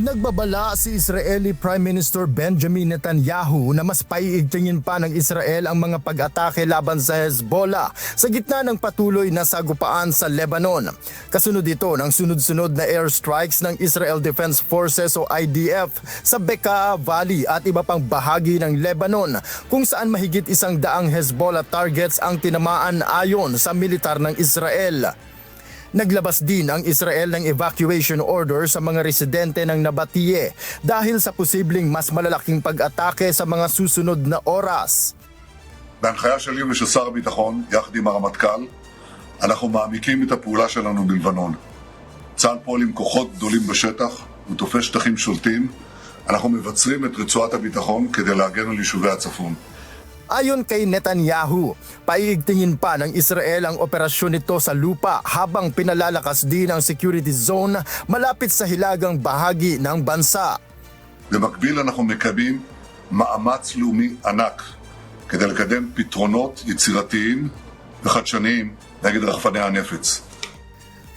Nagbabala si Israeli Prime Minister Benjamin Netanyahu na mas paiigtingin pa ng Israel ang mga pag-atake laban sa Hezbollah sa gitna ng patuloy na sagupaan sa Lebanon. Kasunod ito ng sunod-sunod na airstrikes ng Israel Defense Forces o IDF sa Bekaa Valley at iba pang bahagi ng Lebanon kung saan mahigit 100 Hezbollah targets ang tinamaan ayon sa militar ng Israel. Naglabas din ang Israel ng evacuation order sa mga residente ng Nabatie dahil sa posibleng mas malalaking pag-atake sa mga susunod na oras. בהנחיה שלי ושל שר הביטחון, יחד עם הרמטכ"ל, אנחנו מעמיקים את הפעולה שלנו בלבנון. צה"ל פועל עם כוחות גדולים בשטח, הוא תופס שטחים שולטים. אנחנו מבצרים את רצועת הביטחון כדי להגן על יישובי הצפון. Ayon kay Netanyahu, paiigtingin pa ng Israel ang operasyon nito sa lupa habang pinalalakas din ang security zone malapit sa hilagang bahagi ng bansa. במקביל אנחנו מקיימים מאמץ לאומי ענק כדי לקדם פתרונות יצירתיים וחדשניים נגד רחפני הנפץ.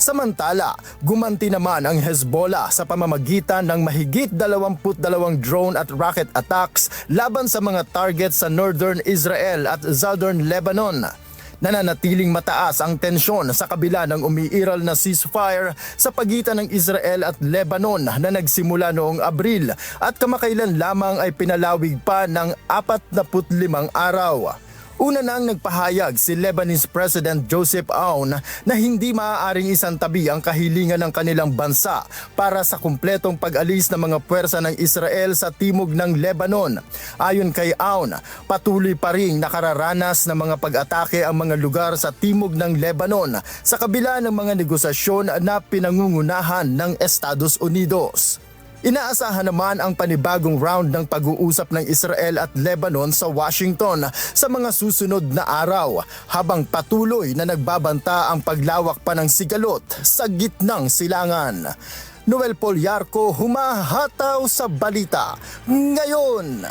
Samantala, gumanti naman ang Hezbollah sa pamamagitan ng mahigit 22 drone at rocket attacks laban sa mga targets sa northern Israel at southern Lebanon. Nananatiling mataas ang tensyon sa kabila ng umiiral na ceasefire sa pagitan ng Israel at Lebanon na nagsimula noong Abril at kamakailan lamang ay pinalawig pa ng 45 araw. Una nang nagpahayag si Lebanese President Joseph Aoun na hindi maaaring isantabi ang kahilingan ng kanilang bansa para sa kumpletong pag-alis ng mga puwersa ng Israel sa timog ng Lebanon. Ayon kay Aoun, patuloy pa ring nakararanas ng mga pag-atake ang mga lugar sa timog ng Lebanon sa kabila ng mga negosasyon na pinangungunahan ng Estados Unidos. Inaasahan naman ang panibagong round ng pag-uusap ng Israel at Lebanon sa Washington sa mga susunod na araw habang patuloy na nagbabanta ang paglawak pa ng sigalot sa gitnang silangan. Noel Polyarco, humahataw sa balita ngayon.